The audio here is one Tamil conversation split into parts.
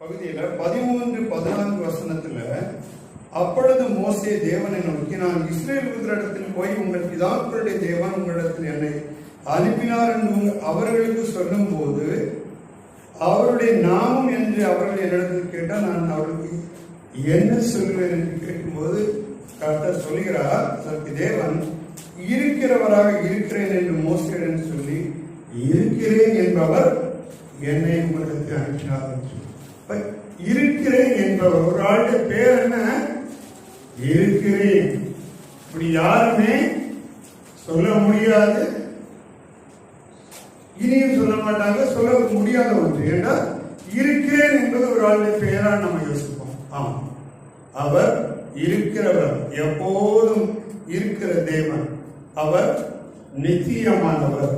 பகுதியில 13-14 அப்பொழுது மோசே தேவனை நோக்கி, நான் இஸ்ரவேல் புத்திரரிடத்தில் போய் உங்கள் பிதாக்களுடைய தேவன் உங்களிடத்தில் என்னை அனுப்பினார் என்று அவர்களுக்கு சொல்லும் போது அவருடைய நாமம் என்று அவர்கள் என்னிடத்தில் கேட்டால் நான் அவர்களுக்கு என்ன சொல்லுவேன் என்று கேட்கும்போது கர்த்தர் சொல்கிறார், அதற்கு தேவன், இருக்கிறவராக இருக்கிறேன் என்று மோசேடன் சொல்லி, இருக்கிறேன் என்பவர் என்னை உங்களுக்கு அனுப்பினார் என்று. இருக்கிறேன் என்பவர் ஒரு ஆளுடைய பேர் என்ன? இருக்கிறேன். இப்படி யாருமே சொல்ல முடியாது, இனியும் சொல்ல மாட்டாங்க, சொல்ல முடியாத ஒன்று. ஏன்னா இருக்கிறேன் என்பது ஒரு ஆளுடைய பெயரா நம்ம யோசிப்போம். ஆமா, அவர் இருக்கிறவர், எப்போதும் இருக்கிற தேவன், அவர் நித்தியமானவர்,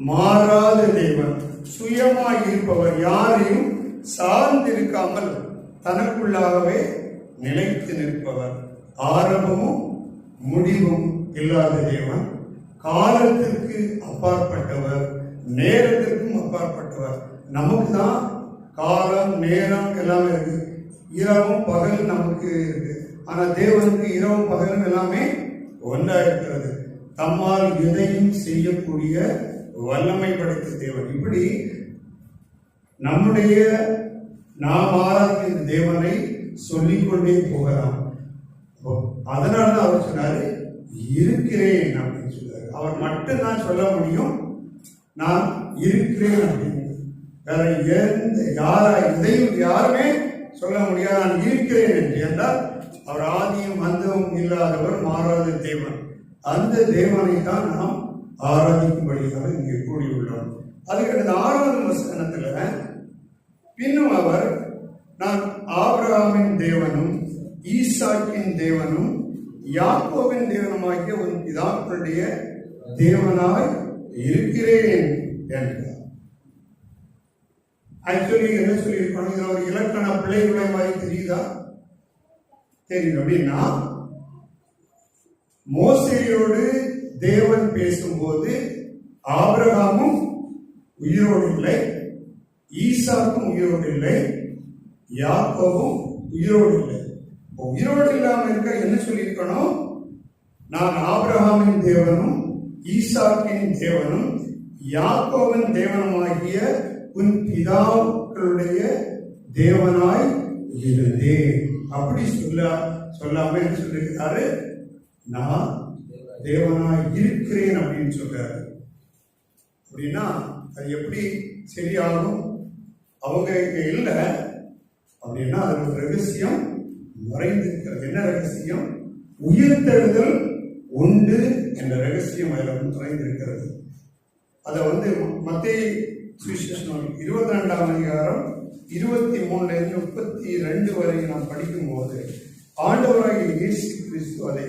மாறாத தேவன், சுயமாய் இருப்பவர், யாரையும் சார்ந்திருக்காமல் தனக்குள்ளாகவே நிலைத்து நிற்பவர், ஆரம்பமும் முடிவும் இல்லாத தேவன், காலத்திற்கு அப்பாற்பட்டவர், நேரத்திற்கும் அப்பாற்பட்டவர். நமக்கு தான் காலம் நேரம் எல்லாமே இருக்கு, இரவும் பகல் நமக்கு இருக்கு. ஆனா தேவனுக்கு இரவும் பகலும் எல்லாமே ஒன்றா இருக்கிறது. தம்மால் எதையும் செய்யக்கூடிய வல்லமை படைத்த தேவன். இப்படி நம்முடைய நாம் ஆராதிக்கிற தேவனை சொல்லிக்கொண்டே போகலாம். அதனாலதான் அவர் சொன்னாரு, இருக்கிறேன் அப்படின்னு சொல்றாரு. அவர் மட்டும்தான் சொல்ல முடியும், நான் இருக்கிறேன் அப்படின்னு. வேற இதையும் யாருமே சொல்ல முடியாது, நான் இருக்கிறேன் என்று. என்றால் அவர் ஆதியும் அந்தமும் இல்லாதவர், மாறாத தேவன். அந்த தேவனை தான் நாம் ஆராதிக்கும்படியாக இங்கே கூடியுள்ளோம். அதுக்கடுத்து 6வது வசனத்துல, பின்னும் அவர், நான் ஆபிரகாமின் தேவனும் ஈசாக்கின் தேவனும் யாக்கோபின் தேவனுமாகிய உன் பிதாக்களுடைய தேவனாய் இருக்கிறேன் என்றார். ஆக்சுவலி என்ன சொல்லியிருக்கணும்? இதுல ஒரு இலக்கண பிள்ளைகளை மாதிரி தெரியுதா? தெரியும். அப்படின்னா மோசேயோடு தேவன் பேசும்போது ஆபிரகாமும் உயிரோடு இல்லை, ஈசாக்கும் உயிரோடு இல்லை, யாக்கோபும் உயிரோடு இல்லை. உயிரோடு இல்லாம இருக்க என்ன சொல்லியிருக்கணும்? நான் ஆபிரகாமின் தேவனும் ஈசாக்கின் தேவனும் யாக்கோபின் தேவனுமாகிய உன் பிதாக்களுடைய தேவனாய் இருந்தேன். அப்படி சொல்லாம என்ன சொல்லியிருக்காரு? நான் தேவனாய் இருக்கிறேன் அப்படின்னு சொல்றாரு. அப்படின்னா அது எப்படி சரியாகும்? அவங்க இங்க இல்லை அப்படின்னா அது ஒரு ரகசியம் மறைந்திருக்கிறது. என்ன ரகசியம்? உயிர்த்தெழுதல் உண்டு என்ற ரகசியம் அதில் மறைந்திருக்கிறது. அதை மத்தேயு சுவிசேஷம் 22ஆம் அதிகாரம் 23-32 வரை நாம் படிக்கும் போது ஆண்டவராகிய இயேசு கிறிஸ்து அதை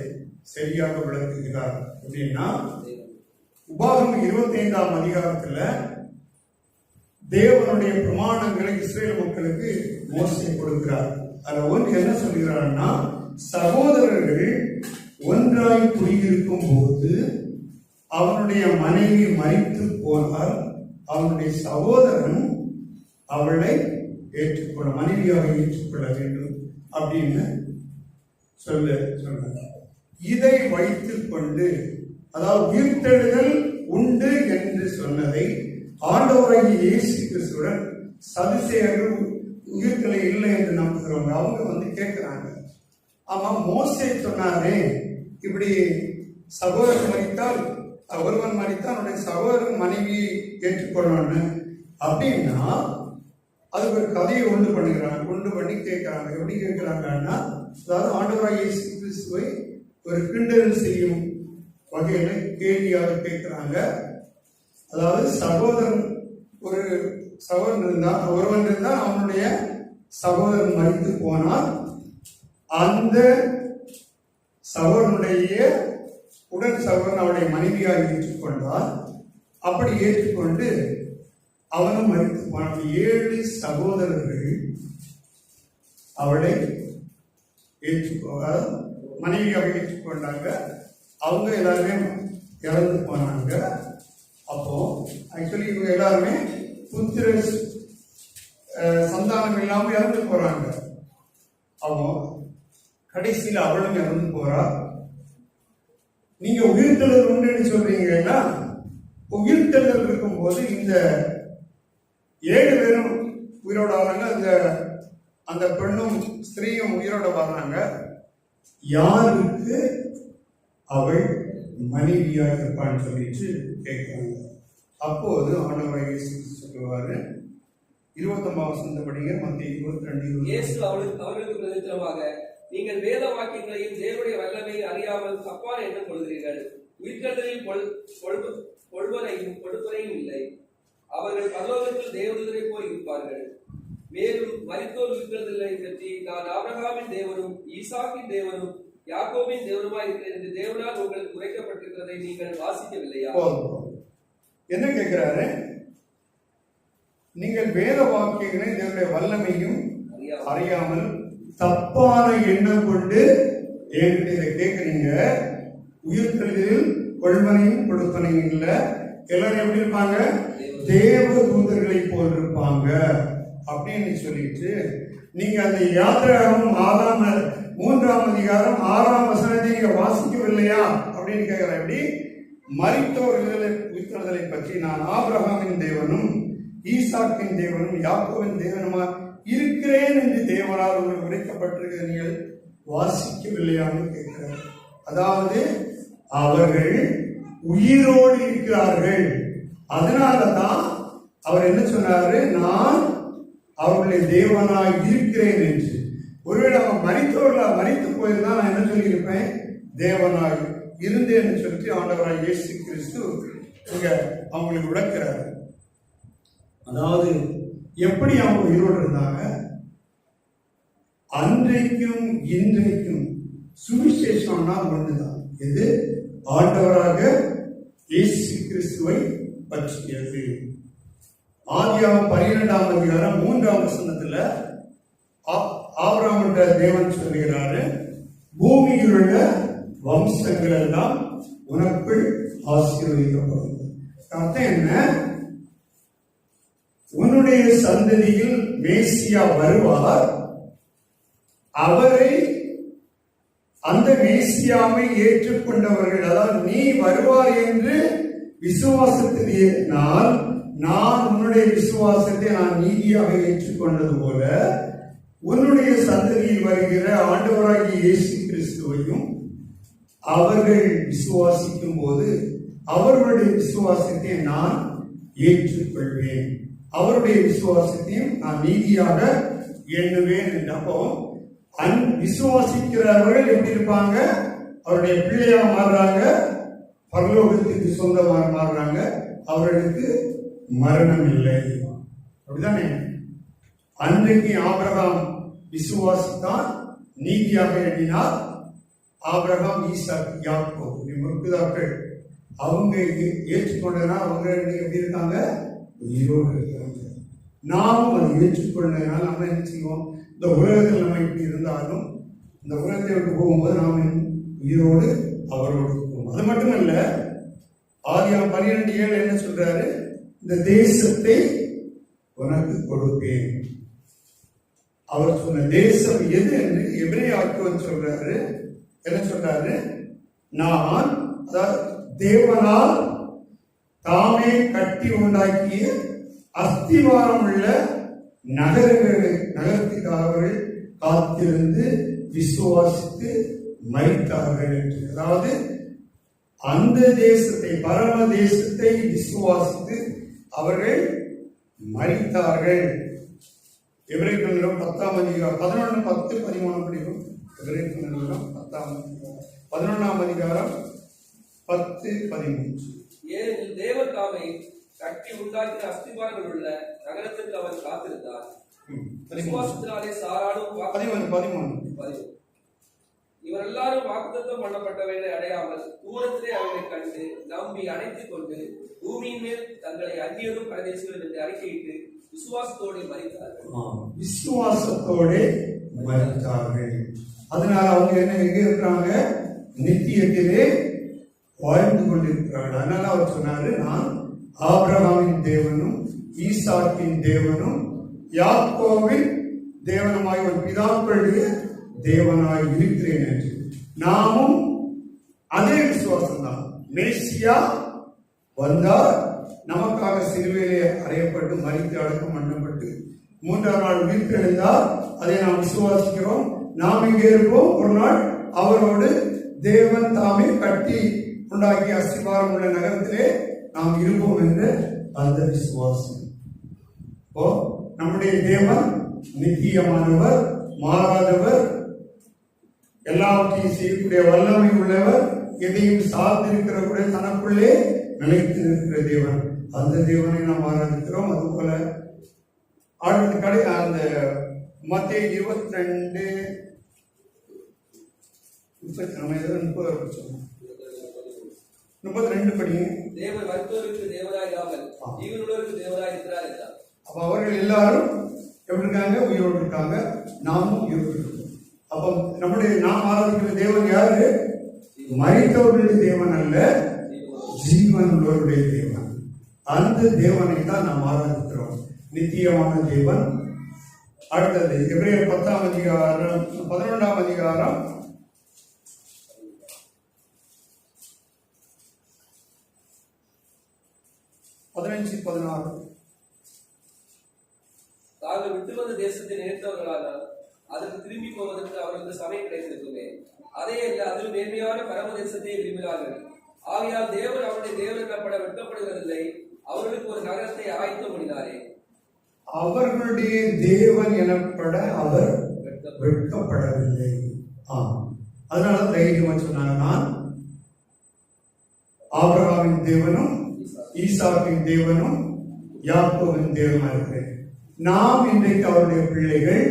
சரியாக விளக்குகிறார். அப்படின்னா உபாகமம் 25ஆம் அதிகாரத்துல தேவனுடைய பிரமாணங்களை இஸ்ரேல் மக்களுக்கு மோசே கொடுக்கிறார். அதுல ஒன்று என்ன சொல்கிறார்னா, சகோதரர்கள் ஒன்றாய் குடியிருக்கும் போது அவனுடைய மனைவி மரித்து போனால் அவனுடைய சகோதரன் அவளை ஏற்றுக்கொள்ள, மனைவியாக ஏற்றுக்கொள்ள வேண்டும் அப்படின்னு சொன்னார். இதை வைத்துக் கொண்டு, அதாவது உயிர்த்தெழுதல் உண்டு என்று சொன்னதை ஆண்டவராகிய இயேசு கிறிஸ்துவுடன் சதுசேயர்கள் உயிர்த்தெழ இல்லை என்று நம்புகிறவங்க அவங்க கேட்கிறாங்க, ஆமா மோசே சொன்னாரே இப்படி சகோதரன் மரித்தால், ஒருவன் மரித்தால் அவனுடைய சகோதரன் மனைவியை ஏற்றுக்கொள்ளணும்னு, அப்படின்னா அதுக்கு ஒரு கதையை உண்டு பண்ணி கேட்கிறாங்க. எப்படி கேட்கிறாங்கன்னா, அதாவது ஆண்டவராகிய இயேசு கிறிஸ்துவை ஒரு கிண்டல் செய்யும் வகையில கேள்வியாக கேட்கிறாங்க. அதாவது ஒரு சகோதரன் இருந்தால், ஒருவன் இருந்தால் அவனுடைய சகோதரன் மரித்து போனால் அந்த சகோதரனுடைய உடன் சகோதரன் அவருடைய மனைவியாக ஏற்றுக்கொண்டால், அப்படி ஏற்றுக்கொண்டு அவனும் மரித்து போனான். 7 சகோதரர்கள் அவளை மனைவியாக ஏற்றுக்கொண்டாங்க. அவங்க எல்லாருமே இறந்து போனாங்க. அப்போ ஆக்சுவலி இவங்க எல்லாருமே புத்திர சந்தானம் இல்லாம இறந்து போறாங்க. அவன் கடைசியில் அவளும் இறந்து போறா. நீங்க உயிர்த்தெழுதல் உண்டுன்னு சொல்றீங்கன்னா, உயிர்த்தெழுதல் இருக்கும்போது இந்த 7 பேரும் உயிரோட வராங்க. அந்த பெண்ணும் ஸ்திரீயும் உயிரோட வர்றாங்க. யாருக்கு அவள் மனைவியாக இருப்பான்னு சொல்லிட்டு கேட்கிறாங்க. அப்போது ஆண்டவராகிய இயேசு சொல்லுவாரு, 29 வசனத்தை படிங்க. மத்திய 22. இயேசு அவர்களுக்கு பிரதித்திரமாக, நீங்கள் வேத வாக்கியங்களையும் தேவனுடைய வல்லமையை அறியாமல் தப்பான எண்ணம் கொள்கிறீர்கள். உயிர்த்தெழுதலில் கொடுப்பதையும் இல்லை. அவர்கள் பரலோகத்தில் தேவதூதரை போய் இருப்பார்கள். மேலும் மரித்தோர் உயிர்த்தெழுதலை பற்றி, நான் ஆபிரகாமின் தேவனும் ஈசாக்கின் தேவனும் யாக்கோபின் தேவனுமாய் இருக்கிறேன் என்று தேவனால் உங்களுக்கு உரைக்கப்பட்டிருக்கிறதை நீங்கள் வாசிக்கவில்லையா? என்ன கேட்கிறாரு? நீங்கள் வேத வாக்கியங்களை தேவனுடைய வல்லமையும் அறியாமல் தப்பான எண்ணம் கொண்டு என்கிட்ட இதை கேட்குறீங்க. உயிர்த்தெழுதலில் கொள்வனையும் கொடுப்பனையும் இல்லை. எல்லாரும் எப்படி இருப்பாங்க? தேவ தூதர்களை போல் இருப்பாங்க அப்படின்னு சொல்லிட்டு, நீங்க அந்த யாத்திராகமம் 3ஆம் அதிகாரம் 6ஆம் வசனத்தை நீங்க வாசிக்கவில்லையா அப்படின்னு கேட்கிற. எப்படி? மரித்தோர் உயிர்த்தெழுதலை பற்றி, நான் ஆபிரகாமின் தேவனும் ஈசாக்கின் தேவனும் யாக்கோபின் தேவனுமா இருக்கிறேன் என்று தேவனால் உங்களுக்கு உரைக்கப்பட்டிருக்கிறது நீங்கள் வாசிக்கவில்லையான்னு கேட்கிறார். அதாவது அவர்கள் உயிரோடு இருக்கிறார்கள். அதனாலதான் அவர் என்ன சொன்னாரு? நான் அவர்களுடைய தேவனாய் இருக்கிறேன் என்று. ஒருவேளை அவன் மரித்து போயிருந்தா நான் என்ன சொல்லியிருப்பேன்? தேவனாய் இருந்தேன்னு சொல்லிட்டு ஆண்டவராய் இயேசு கிறிஸ்து இங்க அவங்களுக்கு விளக்கிறாரு. அதாவது எப்படி அவங்க உயிரோடு இருந்தாங்க? அன்றைக்கும் இன்றைக்கும் சுவிசேஷம்னா ஒண்ணுதான். இது ஆண்டவராக இயேசு கிறிஸ்துவை பற்றியது. ஆதியாகமம் 12ஆம் அதிகாரம் 3ஆம் வசனத்துல ஆபிரகாமிட்ட தேவன் சொல்கிறாரு, பூமியில் உள்ள வம்சங்கள் எல்லாம் உனக்குள் ஆசீர்வதிக்கப்படும். அர்த்தம் என்ன? உன்னுடைய சந்ததியில் மேசியா வருவார். அவரை, அந்த மேசியாவை ஏற்றுக்கொண்டவர்கள், அதாவது நீ வருவார் என்று விசுவாசத்தினால் நான் உன்னுடைய விசுவாசத்தை நான் நீதியாக ஏற்றுக்கொண்டது போல, உன்னுடைய சந்ததியில் வருகிற ஆண்டவராகிய இயேசு கிறிஸ்துவையும் அவர்கள் விசுவாசிக்கும் போது அவர்களுடைய விசுவாசத்தை நான் ஏற்றுக்கொள்வேன், அவருடைய விசுவாசத்தையும் நான் நீதியாக எண்ணுவேன் என்று. அப்போ விசுவாசிக்கிறவர்கள் எப்படி இருப்பாங்க? அவருடைய பிள்ளையா மாறுறாங்க, பரலோகத்துக்கு சொந்தமாக மாறுறாங்க, அவர்களுக்கு மரணம் இல்லை. அப்படிதானே? அன்றைக்கு ஆபிரகாம் விசுவாசித்தான், நீதியாக எண்ணினார். ஆபிரகாம், ஈசாக், யாக்கோபு முற்பிதாக்கள் அவங்க ஏற்றுக்கொண்டனா அவங்க எப்படி இருக்காங்க? உயிரோடு இருக்கிறாங்க. நாமும் அதை ஏற்றுக்கொண்டதுனால நம்ம என்ன செய்வோம்? இந்த உலகத்தில் நம்ம இப்படி இருந்தாலும் இந்த உலகத்தை விட்டு போகும்போது நாம் உயிரோடு அவரோடு போவோம். அது மட்டுமல்ல, ஆதியாகமம் 12:7 என்ன சொல்றாரு? இந்த தேசத்தை உனக்கு கொடுப்பேன். அவர் சொன்ன தேசம் எது என்று எபிரேயர் சொல்றாரு. என்ன சொல்றாரு? நான், அதாவது தேவனால் தாமே கட்டி உண்டாக்கிய அஸ்திவாரம் உள்ள நகரத்துக்கு அவர்கள் காத்திருந்து விசுவாசித்து மரித்தார்கள் என்று. அதாவது அந்த தேசத்தை, பரம தேசத்தை விசுவாசித்து அவர்கள் மரித்தார்கள். எபிரேயர் 10ஆம் அதிகாரம் 11:10-13 படிக்கும். எபிரேயர் 11ஆம் அதிகாரம் 10-13. ஏனெனில் தேவன் தாமே கட்டி உண்டாக்கின அஸ்திவாரங்கள் உள்ள நகரத்துக்கு அவன் காத்திருந்தார். விசுவாசத்தினாலே சாராளும் 13 இவர் எல்லாரும் வாக்குத்தத்தம் பண்ணப்பட்டவைகளை அடையாமல் தூரத்திலே அவர்களை கண்டு நம்பி அணைத்துக் கொண்டு பூமியின் மேல் தங்களை அந்நியரும் பிரதேசங்கள் என்று அறிக்கையிட்டு விசுவாசத்தோடு மரித்தார்கள். விசுவாசத்தோடு மரித்தார்கள். அதனால அவங்க எங்க இருக்கிறாங்க? நித்தியத்திலே வாழ்ந்து கொண்டிருக்கிறார்கள். அதனால அவர் சொன்னாரு, நான் ஆபிரகாமின் தேவனும் ஈசாக்கின் தேவனும் யாக்கோவின் தேவனுமாய் உன் பிதாக்களுடைய தேவனாய் இருக்கிறேன் என்று. நாமும் அதே விசுவாசம் தான். மேசியா வந்தார், நமக்காக சிலுவையிலே அறையப்பட்டு மரித்து அடக்கம் பண்ணப்பட்டு 3ஆம் நாள் உயிர்த்தெழுந்தார். அதை நாம் விசுவாசிக்கிறோம். நாம் இங்கே இருப்போம். ஒரு நாள் அவரோடு தேவன் தாமே கட்டி உண்டாக்கிய அஸ்திவாரம் உள்ள நகரத்திலே நாம் இருப்போம் என்ற அந்த விசுவாசம். நம்முடைய தேவன் நித்தியமானவர், மாறாதவர், எல்லாவற்றையும் செய்யக்கூடிய வல்லமை உள்ளவர், எதையும் சார்ந்திருக்கிற தனக்குள்ளே நிலைத்து நிற்கிற தேவன். அந்த தேவனை நாம் ஆராதிக்கிறோம். அதுபோல அடுத்த கடை அந்த மத்தேயு 22 32 படிங்க. தேவன் மரித்தோருக்கு தேவனாயிராமல் ஜீவனுள்ளோருக்கு தேவனாய் இருக்கிறார் என்றார். அப்ப அவர்கள் எல்லாரும் எப்படி இருக்காங்க? உயிரோடு இருக்காங்க. நாமும் உயிரோடு இருக்கோம். அப்ப நாம் ஆராதிக்கிற தேவன் யாரு? மரித்தவர்களுடைய தேவன் அல்ல, ஜீவன் உள்ளவருடைய தேவன். அந்த தேவனை தான் நாம் ஆராதிக்கிறோம். நித்தியமான தேவன். அடுத்தது எபிரேயர் 10ஆம் அதிகாரம் 11ஆம் அதிகாரம் 15-16. தாங்கள் விட்டு வந்த தேசத்தை நினைத்தவர்களானால் அதற்கு திரும்பி போவதற்கு அவர்களுக்கு சமயம் கிடைத்திருக்குமே. அதே அல்ல, அதில் மேன்மையான பரம தேசத்தை விரும்பினார்கள். ஆகையால் தேவன் அவருடைய தேவன் எனப்பட வெட்கப்படுவதில்லை, அவர்களுக்கு ஒரு நகரத்தை ஆயத்தம் பண்ணினாரே. அவர்களுடைய தேவன் எனப்பட அவர் வெட்கப்படவில்லை. அதனால தைரியமா சொன்னாங்க, நான் ஆபிரகாமின் தேவனும் ஈசாக்கின் தேவனும் யாக்கோபின் தேவனா இருக்கிறேன். நாம் இன்றைக்கு அவருடைய பிள்ளைகள்,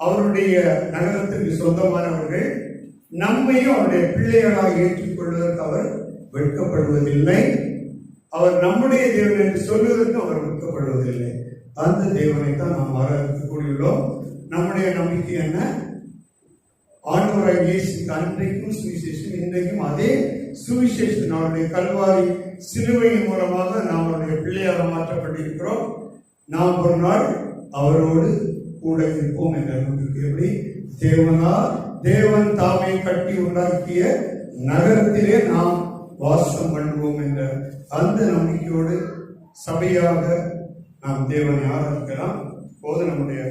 அவருடைய நகரத்திற்கு சொந்தமானவர்கள். நம்மையும் அவருடைய பிள்ளைகளாக ஏற்றுக்கொள்வதற்கு அவர் வெட்கப்படுவதில்லை. அவர் நம்முடைய தேவன் என்று சொல்வதற்கு அவர் வெட்கப்படுவதில்லை. அந்த தேவனை தான் நாம் ஆராதித்துக் கூடியுள்ளோம். நம்முடைய நம்பிக்கை என்ன? ஆண்டவராகிய இயேசுவுக்கு அன்றைக்கும் சுவிசேஷம், இன்றைக்கும் அதே சுவிசேஷம். அவருடைய கல்வாரி சிலுவையின் மூலமாக நாம் அவருடைய பிள்ளையாக மாற்றப்பட்டிருக்கிறோம். நாம் ஒரு நாள் அவரோடு கூட இருப்போம் என்ற நம்பிக்கை. எப்படி? தேவன் தாமே கட்டி உண்டாக்கிய நகரத்திலே நாம் வாசம் பண்ணுவோம் என்ற அந்த நம்பிக்கையோடு சபையாக நாம் தேவனை ஆராதிக்கலாம். போது நம்முடைய